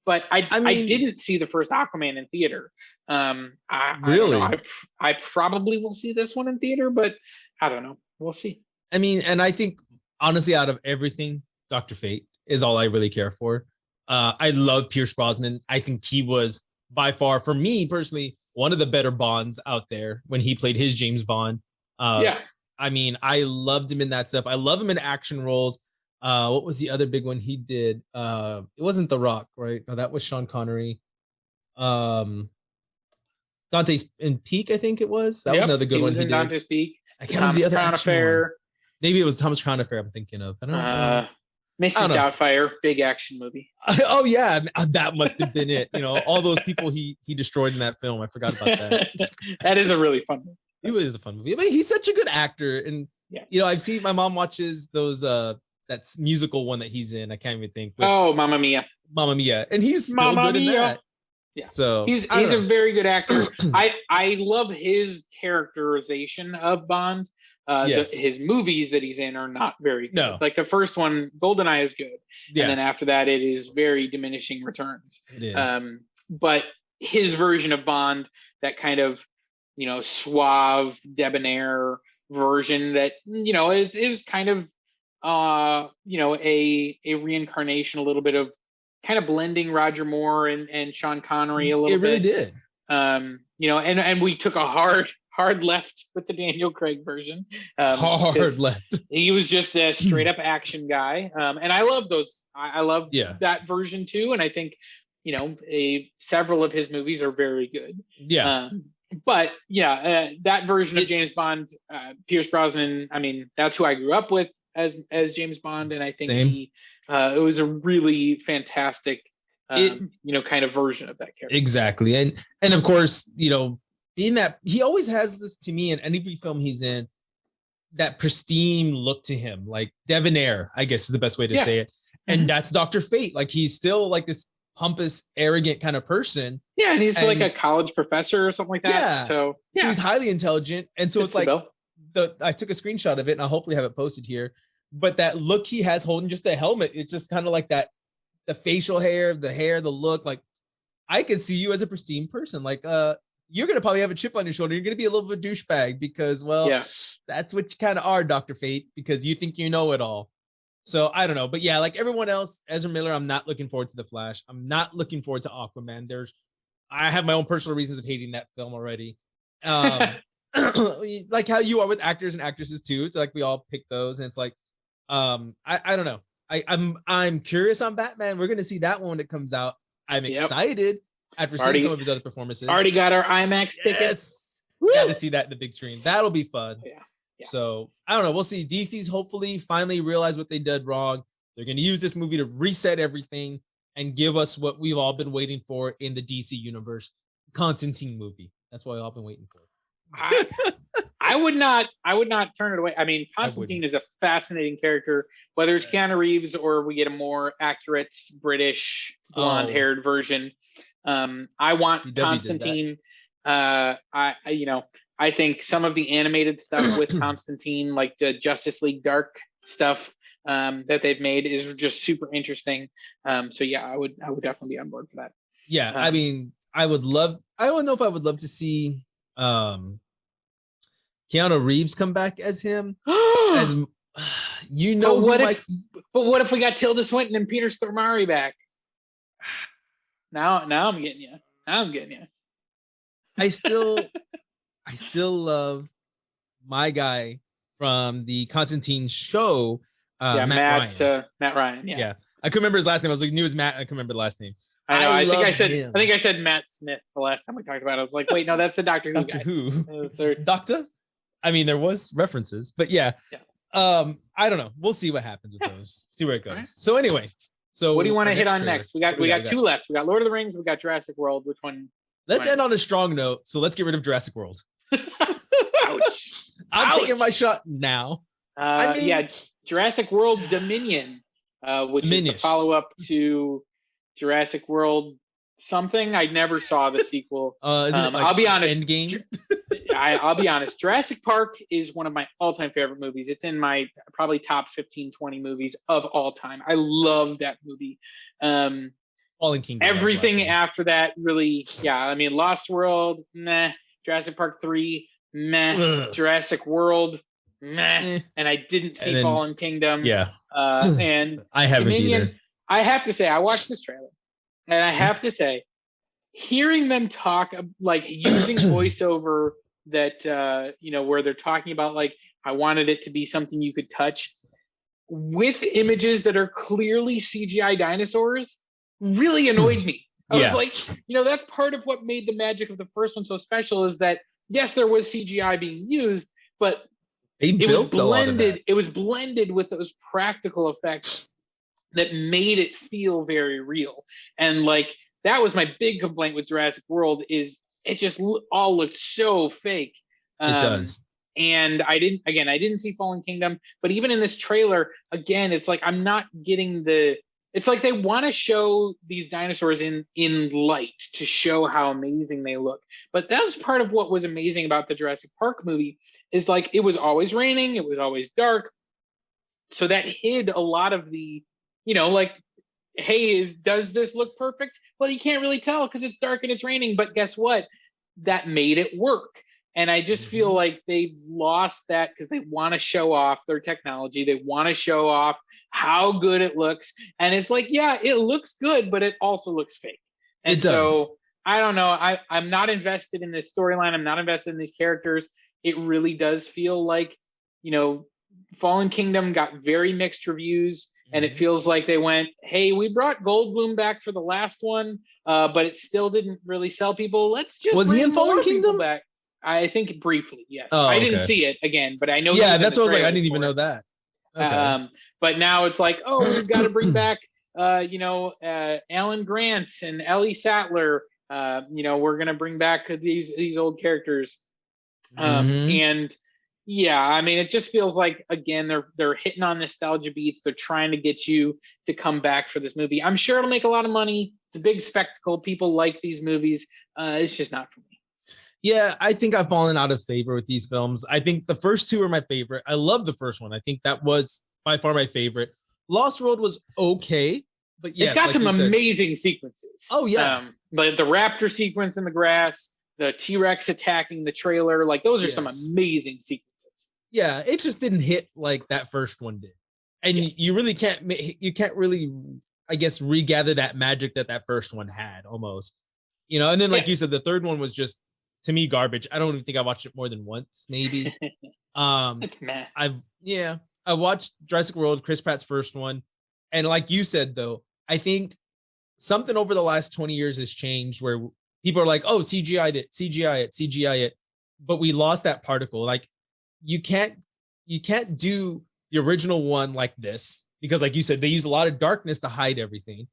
But I didn't see the first Aquaman in theater. Really? I probably will see this one in theater, but I don't know. We'll see. And I think, honestly, out of everything, Dr. Fate is all I really care for. I love Pierce Brosnan. I think he was, by far, for me personally, one of the better Bonds out there when he played his James Bond. I loved him in that stuff. I love him in action roles. What was the other big one he did? It wasn't The Rock, right? No, that was Sean Connery. Dante's in Peak, I think it was. That was another good one. He was in Dante's Peak. I can't remember the other Crown Affair. Maybe it was Thomas Crown Affair I'm thinking of. I don't know. Mrs. Doubtfire, big action movie. Oh yeah, that must have been it. All those people he destroyed in that film. I forgot about that. That is a really fun movie. It was a fun movie. He's such a good actor, and I've seen, my mom watches those that's musical one that he's in. I can't even think. Mamma Mia. Mamma Mia, and he's still good in that. Yeah. So he's a very good actor. I love his characterization of Bond. His movies that he's in are not very good. No. Like the first one, GoldenEye, is good. And then after that, it is very diminishing returns. It is. But his version of Bond, that kind of, suave, debonair version that, is kind of, a reincarnation, a little bit of kind of blending Roger Moore and Sean Connery a little bit. It really did. And we took a hard left with the Daniel Craig version. Hard left. He was just a straight up action guy. And I love those. I love that version too. And I think, several of his movies are very good. Yeah. That version of James Bond, Pierce Brosnan, that's who I grew up with as James Bond. And I think it was a really fantastic, kind of version of that character. Exactly. And of course, being that he always has this, to me, in any film he's in, that pristine look to him, like debonair, I guess is the best way to say it. And that's Dr. Fate. Like, he's still like this pompous, arrogant kind of person. Yeah, and he's like a college professor or something like that. Yeah. So he's highly intelligent. And so it's like I took a screenshot of it and I'll hopefully have it posted here. But that look he has holding just the helmet, it's just kind of like that, the facial hair, the look, like I could see you as a pristine person. Like, you're going to probably have a chip on your shoulder. You're going to be a little bit of a douchebag because, that's what you kind of are, Dr. Fate, because you think you know it all. So I don't know. But yeah, like everyone else, Ezra Miller, I'm not looking forward to The Flash. I'm not looking forward to Aquaman. I have my own personal reasons of hating that film already. Like how you are with actors and actresses too. It's like we all pick those. And it's like, I don't know. I'm curious on Batman. We're going to see that one when it comes out. I'm excited. After seeing some of his other performances. Already got our IMAX tickets. Got to see that in the big screen. That'll be fun. Yeah. So I don't know. We'll see. DC's hopefully finally realize what they did wrong. They're going to use this movie to reset everything and give us what we've all been waiting for in the DC universe. Constantine movie. That's what we've all been waiting for. I would not turn it away. Constantine is a fascinating character, whether it's Keanu Reeves or we get a more accurate British blonde-haired version. I want Constantine. I think some of the animated stuff with Constantine, like the Justice League Dark stuff that they've made, is just super interesting. I would definitely be on board for that. Yeah, I would love. I don't know if I would love to see Keanu Reeves come back as him. But what if we got Tilda Swinton and Peter Stormare back? Now I'm getting you. I still love my guy from the Constantine show. Matt Ryan. Yeah. I couldn't remember his last name. I was like, knew it was Matt. I couldn't remember the last name. I know. I think I said Matt Smith the last time we talked about it. I was like, wait, no, that's the Doctor Who guy. Doctor? I mean, there was references, but yeah. Yeah. I don't know. We'll see what happens with those. See where it goes. Right. So anyway, so what do you want our to hit on trailer. next? We got two left. We got Lord of the Rings. We got Jurassic World. Which one? Let's end on a strong note. So let's get rid of Jurassic World. Ouch. I'm taking my shot now. I mean, yeah, Jurassic World Dominion, which is the follow-up to Jurassic World something. I never saw the sequel. Isn't it like I'll be honest. Endgame? I'll be honest. Jurassic Park is one of my all-time favorite movies. It's in my probably top 15, 20 movies of all time. I love that movie. Fallen Kingdom. Everything after that, really, yeah. I mean, Lost World, meh. Jurassic Park 3, meh. Ugh. Jurassic World, meh. And I didn't see Fallen Kingdom. Yeah. And I haven't Dominion, either. I have to say, I watched this trailer, and I have to say, hearing them talk, like using voiceover that, where they're talking about, like, I wanted it to be something you could touch with images that are clearly CGI dinosaurs really annoyed me. I was like, that's part of what made the magic of the first one so special, is that, yes, there was CGI being used, but it was blended. It was blended with those practical effects that made it feel very real. And like, that was my big complaint with Jurassic World, is it just all looked so fake. It does. And I didn't see Fallen Kingdom, but even in this trailer, again, it's like, I'm not getting it's like they want to show these dinosaurs in light to show how amazing they look. But that was part of what was amazing about the Jurassic Park movie, is like, it was always raining, it was always dark. So that hid a lot of the, like, hey, does this look perfect? Well, you can't really tell because it's dark and it's raining, but guess what? That made it work. And I just feel like they've lost that because they want to show off their technology. They want to show off how good it looks. And it's like, yeah, it looks good, but it also looks fake. And so I don't know. I'm not invested in this storyline. I'm not invested in these characters. It really does feel like, Fallen Kingdom got very mixed reviews. And it feels like they went, hey, we brought Goldblum back for the last one, but it still didn't really sell people. Let's just was he in Fallen Kingdom back. I think briefly, yes. Oh, I didn't see it again, but I know. Yeah, that's what I was like. I didn't even know that. Okay. But now it's like, oh, we've got to bring back, Alan Grant and Ellie Sattler. We're gonna bring back these old characters. And yeah, I mean, it just feels like, again, they're hitting on nostalgia beats. They're trying to get you to come back for this movie. I'm sure it'll make a lot of money. It's a big spectacle. People like these movies. It's just not for me. Yeah, I think I've fallen out of favor with these films. I think the first two are my favorite. I love the first one. I think that was by far my favorite. Lost World was okay, but yes, it's got some amazing sequences. Oh yeah, but the raptor sequence in the grass, the T-Rex attacking the trailer, like those are some amazing sequences. Yeah, it just didn't hit like that first one did, and you really can't really, I guess, regather that magic that first one had almost, And then, like you said, the third one was just, to me, garbage. I don't even think I watched it more than once, maybe. It's meh. I watched Jurassic World, Chris Pratt's first one, and like you said, though, I think something over the last 20 years has changed where people are like, oh, CGI it, but we lost that particle. Like, you can't do the original one like this, because like you said, they use a lot of darkness to hide everything.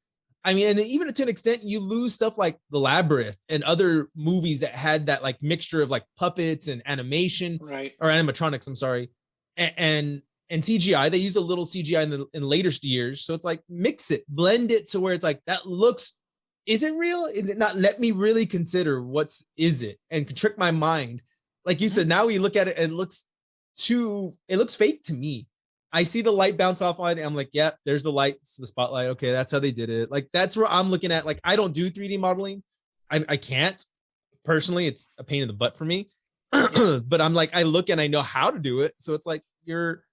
I mean, and even to an extent, you lose stuff like The Labyrinth and other movies that had that like mixture of like puppets and animation, right? Or animatronics, I'm sorry, and CGI. They use a little CGI in later years, so it's like, mix it, blend it to where it's like, that looks, is it real? Is it not? Let me really consider is it, and trick my mind. Like you said, now we look at it and it looks fake to me. I see the light bounce off on it, and I'm like, yep, there's the lights, the spotlight. Okay, that's how they did it. Like, that's where I'm looking at. Like, I don't do 3D modeling. I can't. Personally, it's a pain in the butt for me. But I'm like, I look and I know how to do it. So it's like, you're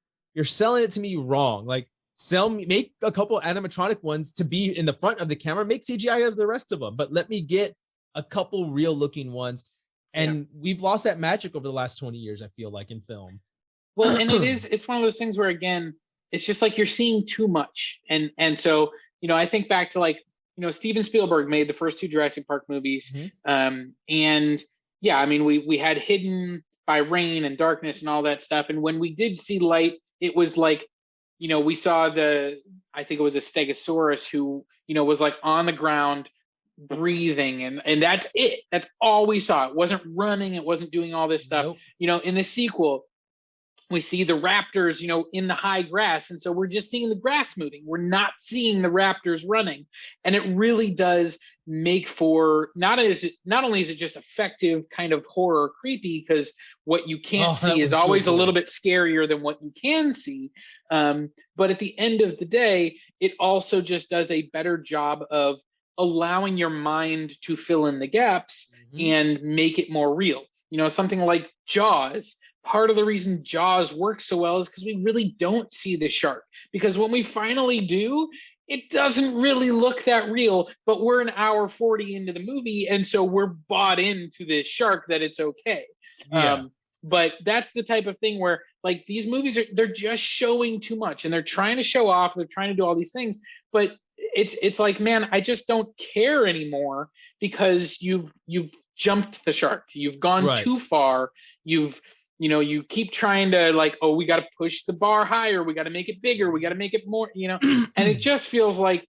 selling it to me wrong. Like, make a couple animatronic ones to be in the front of the camera, make CGI of the rest of them, but let me get a couple real looking ones. And we've lost that magic over the last 20 years, I feel like, in film. Well, and it's one of those things where, again, it's just like you're seeing too much. And so, I think back to, like, Steven Spielberg made the first two Jurassic Park movies. And yeah, I mean, we had hidden by rain and darkness and all that stuff. And when we did see light, it was like, we saw I think it was a Stegosaurus who, was like on the ground breathing, and that's it. That's all we saw. It wasn't running. It wasn't doing all this stuff. Nope. In the sequel, we see the raptors, in the high grass. And so we're just seeing the grass moving. We're not seeing the raptors running. And it really does make for not only is it just effective kind of horror creepy, because what you can't see is always a little bit scarier than what you can see. But at the end of the day, it also just does a better job of allowing your mind to fill in the gaps and make it more real. Something like Jaws. Part of the reason Jaws works so well is because we really don't see the shark. Because when we finally do, it doesn't really look that real, but we're an hour 40 into the movie, and so we're bought into this shark that it's okay. Yeah. But that's the type of thing where, like, these movies they're just showing too much, and they're trying to show off, they're trying to do all these things, but it's like, man, I just don't care anymore, because you've jumped the shark. You've gone too far. You keep trying to, like, oh, we got to push the bar higher. We got to make it bigger. We got to make it more, and it just feels like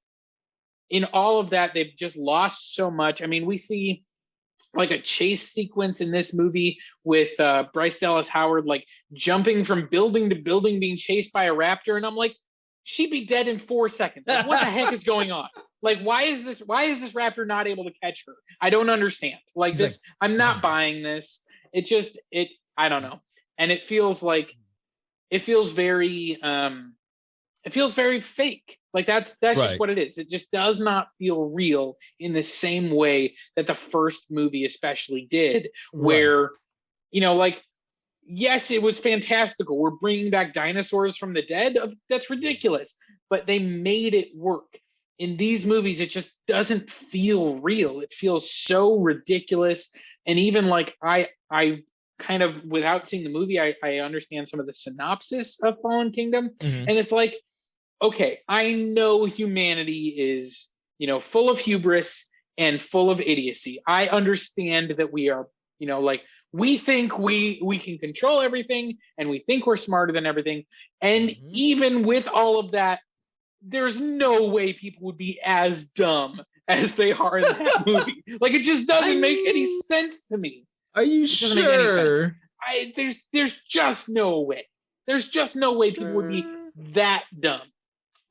in all of that, they've just lost so much. I mean, we see like a chase sequence in this movie with Bryce Dallas Howard, like jumping from building to building, being chased by a raptor. And I'm like, she'd be dead in 4 seconds. Like, what the heck is going on? Like, why is this raptor not able to catch her? I don't understand. Like, He's this, like, I'm not buying this. I don't know. And it feels very fake. Like, that's just what it is. It just does not feel real in the same way that the first movie especially did, where, like, yes, it was fantastical. We're bringing back dinosaurs from the dead. That's ridiculous. But they made it work. In these movies, it just doesn't feel real. It feels so ridiculous. And even like I kind of, without seeing the movie, I understand some of the synopsis of Fallen Kingdom. And it's like, okay, I know humanity is, full of hubris and full of idiocy. I understand that we are, like, we think we can control everything, and we think we're smarter than everything. And even with all of that, there's no way people would be as dumb as they are in that movie. Like, it just doesn't make any sense to me. Are you sure? There's just no way. There's just no way people would be that dumb.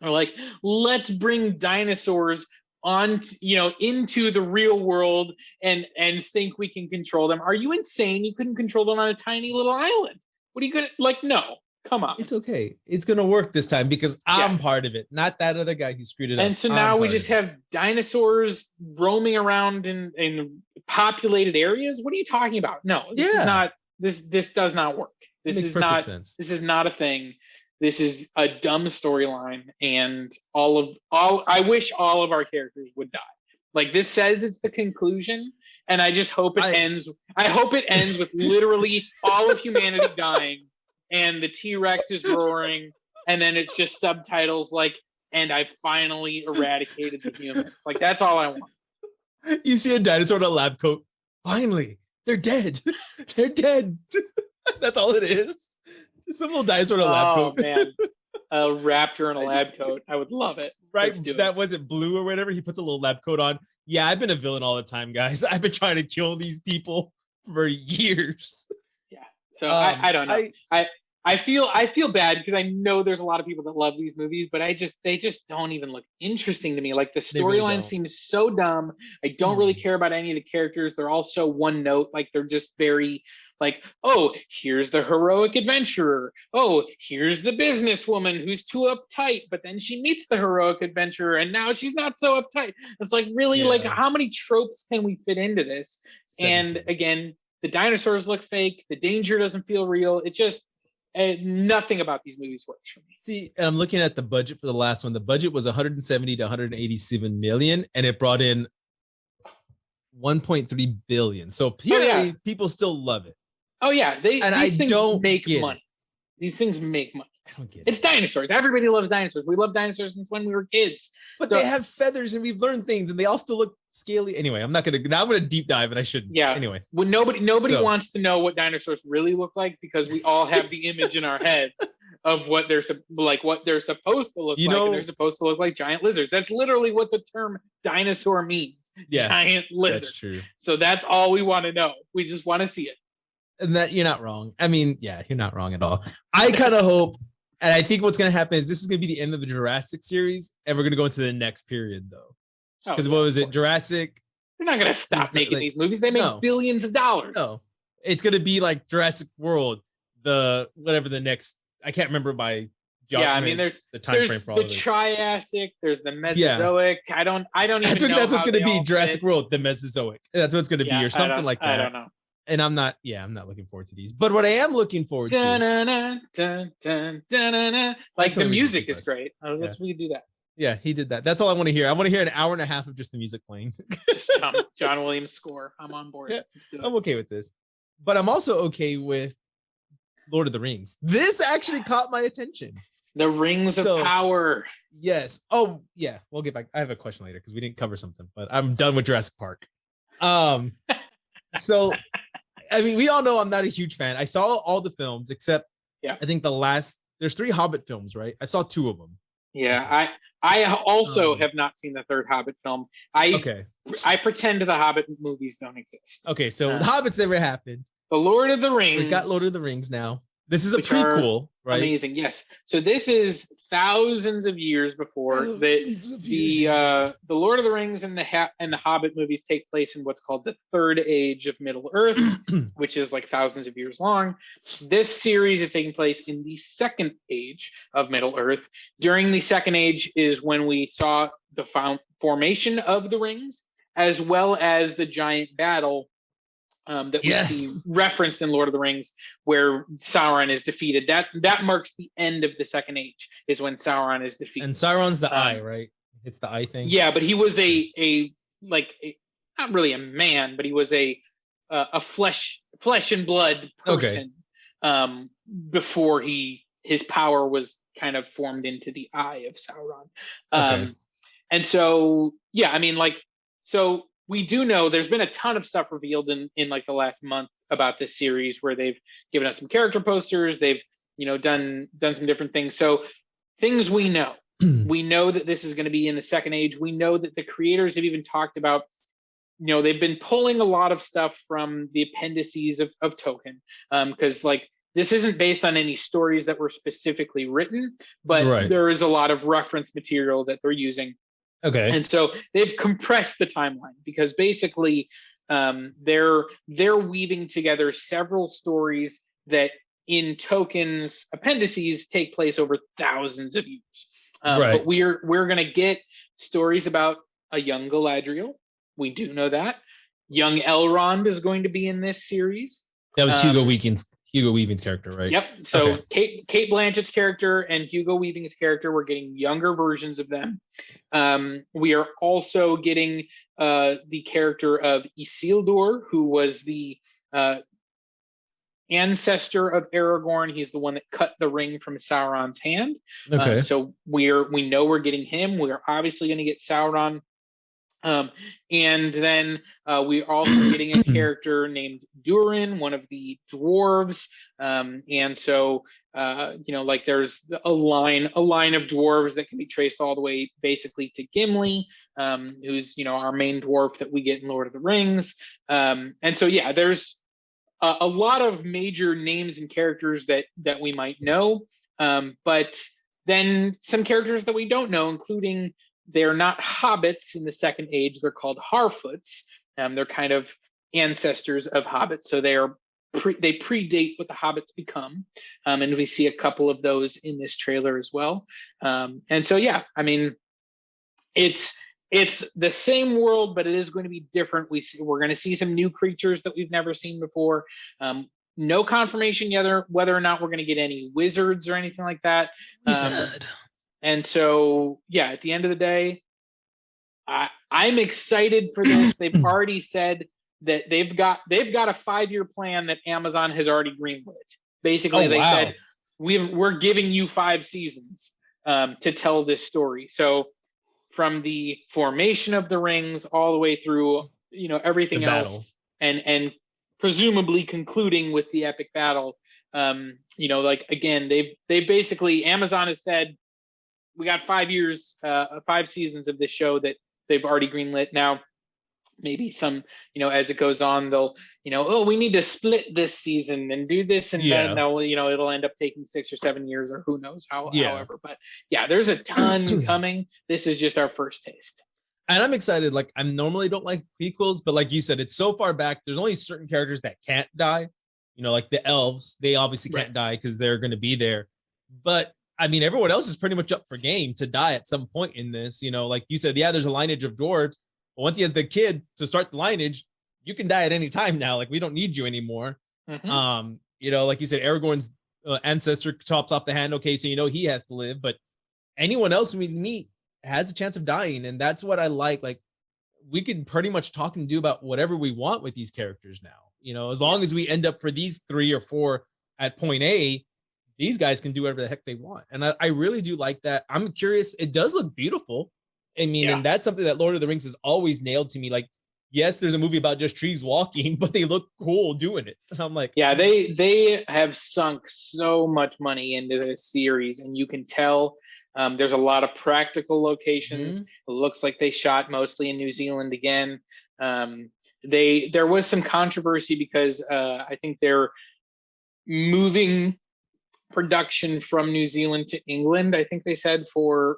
Or like, let's bring dinosaurs on, into the real world and think we can control them. Are you insane? You couldn't control them on a tiny little island. What are you gonna, like? No, come on. It's okay. It's gonna work this time because I'm part of it, not that other guy who screwed it up. And so now we just have dinosaurs roaming around in populated areas. What are you talking about? No, this is not. This does not work. This is not sense. This is not a thing. This is a dumb storyline, and I wish all of our characters would die. Like, this says it's the conclusion, and I just hope it ends. I hope it ends with literally all of humanity dying, and the T-Rex is roaring, and then it's just subtitles like, "And I finally eradicated the humans." Like, that's all I want. You see a dinosaur in a lab coat. Finally, they're dead. They're dead. That's all it is. Some little dinosaur in a lab coat. Oh, man. A raptor in a lab coat. I would love it. Right? That wasn't Blue or whatever. He puts a little lab coat on. Yeah, I've been a villain all the time, guys. I've been trying to kill these people for years. Yeah. So I don't know. I feel bad because I know there's a lot of people that love these movies, but they just don't even look interesting to me. Like, the storyline seems so dumb. I don't really care about any of the characters. They're all so one note. Like, they're just very like, oh, here's the heroic adventurer. Oh, here's the businesswoman who's too uptight, but then she meets the heroic adventurer and now she's not so uptight. It's like, really, like, how many tropes can we fit into this? 17. And again, the dinosaurs look fake. The danger doesn't feel real. It just, nothing about these movies works for me. See, I'm looking at the budget for the last one. The budget was 170 to 187 million, and it brought in 1.3 billion. So people still love it. Oh yeah, these things make money. It. These things make money. I don't get it. It's dinosaurs. Everybody loves dinosaurs. We love dinosaurs since when we were kids. But So- they have feathers and we've learned things and they all still look scaly. Anyway, I'm gonna deep dive and I shouldn't. Yeah. Anyway. When nobody wants to know what dinosaurs really look like because we all have the image in our heads of what they're supposed to look like. And they're supposed to look like giant lizards. That's literally what the term dinosaur means. Yeah, giant lizard. That's true. So that's all we want to know. We just want to see it. And that you're not wrong. I mean, yeah, you're not wrong at all. I kind of hope, and I think what's going to happen is this is going to be the end of the Jurassic series, and we're going to go into the next period, though. Because what was it? Jurassic. They're not going to stop making these movies. They make billions of dollars. No, it's going to be like Jurassic World, the next. I can't remember by. Yeah, I mean, there's the time frame for all the Triassic, there's the Mesozoic. Yeah. I don't even know. That's what's going to be Jurassic World, the Mesozoic. That's what it's going to be, or something like that. I don't know. And I'm not looking forward to these. But what I am looking forward to, like the music is great. We do that. Yeah, he did that. That's all I want to hear. I want to hear an hour and a half of just the music playing. Just John Williams score. I'm on board. Yeah, I'm okay with this. But I'm also okay with Lord of the Rings. This actually caught my attention. The Rings of Power. Yes. Oh, yeah. We'll get back. I have a question later because we didn't cover something, but I'm done with Jurassic Park. So, I mean, we all know I'm not a huge fan. I saw all the films except I think there's 3 Hobbit films, right? I saw 2 of them. Yeah, I also have not seen the 3rd Hobbit film. I pretend the Hobbit movies don't exist. Okay, so the Hobbits never happened. The Lord of the Rings. We got Lord of the Rings now. This is a prequel, right? Amazing, yes. So this is thousands of years before the Lord of the Rings and the Hobbit movies take place in what's called the Third Age of Middle Earth, which is like thousands of years long. This series is taking place in the Second Age of Middle Earth. During the Second Age is when we saw the formation of the rings, as well as the giant battle that we see referenced in Lord of the Rings, where Sauron is defeated. That marks the end of the Second Age, is when Sauron is defeated. And Sauron's the eye, right? It's the eye thing. Yeah, but he was not really a man, but he was a flesh and blood person. Before his power was kind of formed into the eye of Sauron. And so so we do know there's been a ton of stuff revealed in like the last month about this series, where they've given us some character posters. They've, done some different things. So things we know. We know that this is going to be in the Second Age. We know that the creators have even talked about, they've been pulling a lot of stuff from the appendices of Tolkien. Because this isn't based on any stories that were specifically written, but there is a lot of reference material that they're using. Okay. And so they've compressed the timeline because basically they're weaving together several stories that in Tolkien's appendices take place over thousands of years. But we're going to get stories about a young Galadriel. We do know that. Young Elrond is going to be in this series. That was Hugo Weaving's character, right? Yep. So Kate Blanchett's character and Hugo Weaving's character, we're getting younger versions of them. We are also getting the character of Isildur, who was the ancestor of Aragorn. He's the one that cut the ring from Sauron's hand. So we know we're getting him. We're obviously going to get Sauron. And then we're also getting a character named Durin, one of the dwarves. And so there's a line of dwarves that can be traced all the way basically to Gimli, who's our main dwarf that we get in Lord of the Rings. And so there's a lot of major names and characters that we might know, but then some characters that we don't know, including they're not hobbits in the Second Age. They're called Harfoots. They're kind of ancestors of hobbits. So they predate what the hobbits become. And we see a couple of those in this trailer as well. And so, it's the same world, but it is going to be different. We're going to see some new creatures that we've never seen before. No confirmation yet whether or not we're going to get any wizards or anything like that. And so, at the end of the day, I'm excited for this. They've already said that they've got a 5-year plan that Amazon has already greenlit. Basically, said we're giving you 5 seasons to tell this story. So from the formation of the rings all the way through, everything else, and presumably concluding with the epic battle. Like, again, they basically, Amazon has said, we got 5 years, 5 seasons of this show that they've already greenlit. Now, maybe some, as it goes on, they'll, oh, we need to split this season and do this, and then they'll, it'll end up taking 6 or 7 years, or who knows however. But yeah, there's a ton coming. This is just our first taste. And I'm excited. Like, I normally don't like prequels, but like you said, it's so far back. There's only certain characters that can't die. Like the elves, they obviously can't die because they're going to be there. But I mean, everyone else is pretty much up for game to die at some point in this. Like you said, there's a lineage of dwarves. But once he has the kid to start the lineage, you can die at any time now. Like, we don't need you anymore. Like you said, Aragorn's ancestor chops off the hand. Okay, so he has to live. But anyone else we meet has a chance of dying, and that's what I like. Like, we can pretty much talk and do about whatever we want with these characters now. As long as we end up for these 3 or 4 at point A, these guys can do whatever the heck they want. And I really do like that. I'm curious. It does look beautiful. I mean, and that's something that Lord of the Rings has always nailed to me. Like, yes, there's a movie about just trees walking, but they look cool doing it. And I'm like, they have sunk so much money into this series, and you can tell there's a lot of practical locations. It looks like they shot mostly in New Zealand again. There was some controversy because I think they're moving production from New Zealand to England, I think they said, for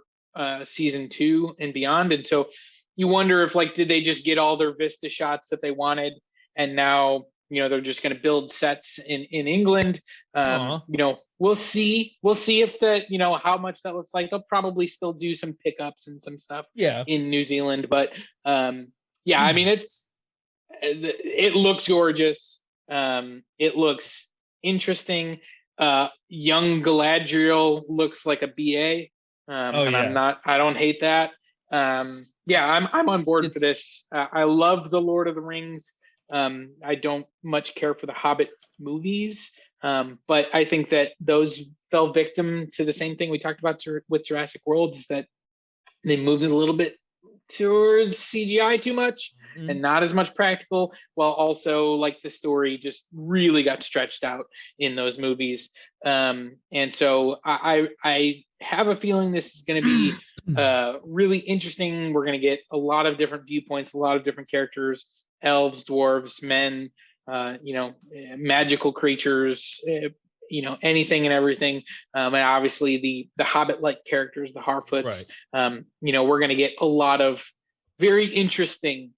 season 2 and beyond. And so you wonder if, like, did they just get all their Vista shots that they wanted, and now they're just going to build sets in England. We'll see if that, how much that looks like. They'll probably still do some pickups and some stuff in New Zealand, but I mean, it looks gorgeous. It looks interesting. Young Galadriel looks like a BA. I don't hate that. I'm on board for this. I love the Lord of the Rings. I don't much care for the Hobbit movies, but I think that those fell victim to the same thing we talked about with Jurassic World, is that they moved it a little bit towards CGI too much and not as much practical, while also, like, the story just really got stretched out in those movies. And so I have a feeling this is going to be really interesting. We're going to get a lot of different viewpoints, a lot of different characters, elves, dwarves, men, magical creatures, anything and everything. And obviously the Hobbit-like characters, the Harfoots. We're going to get a lot of very interesting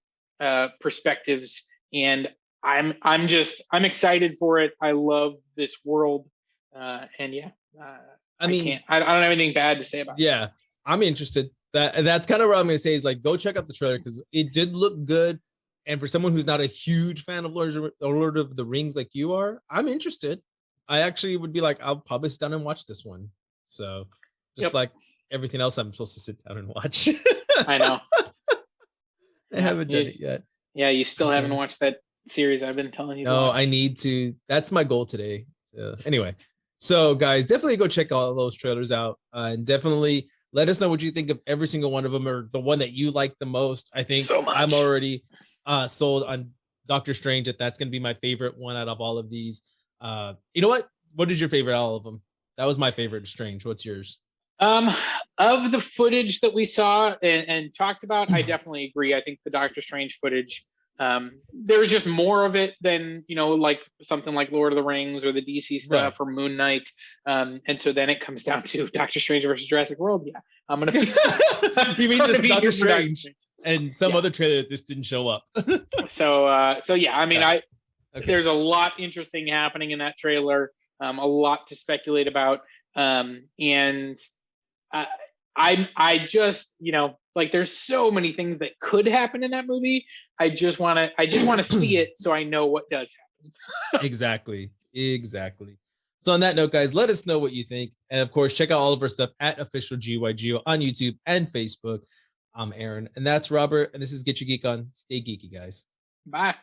perspectives, and I'm excited for it. I love this world, I don't have anything bad to say about it. I'm interested. That's kind of what I'm going to say, is like, go check out the trailer, because it did look good. And for someone who's not a huge fan of Lord of the Rings like you are, I'm interested. I actually would be like, I'll probably sit down and watch this one. So just like everything else I'm supposed to sit down and watch. I know. I haven't done it yet. Yeah, you still haven't watched that series I've been telling you about. No, I need to. That's my goal today. Anyway, so guys, definitely go check all those trailers out, and definitely let us know what you think of every single one of them, or the one that you like the most. I think I'm already sold on Doctor Strange, that's going to be my favorite one out of all of these. You know what is your favorite out of all of them? That was my favorite, Strange. What's yours? Of the footage that we saw and talked about, I definitely agree. I think the Doctor Strange footage, there's just more of it than, like something like Lord of the Rings or the DC stuff or Moon Knight. And so then it comes down to Doctor Strange versus Jurassic World. Yeah, I'm going to be. You mean just Doctor Strange and some other trailer that just didn't show up? So yeah, I mean, there's a lot interesting happening in that trailer, a lot to speculate about. And I just, like, there's so many things that could happen in that movie. I just want to see it so I know what does happen. Exactly. So on that note, guys, let us know what you think. And of course, check out all of our stuff at official GYGO on YouTube and Facebook. I'm Aaron, and that's Robert, and this is Get Your Geek On. Stay geeky, guys. Bye.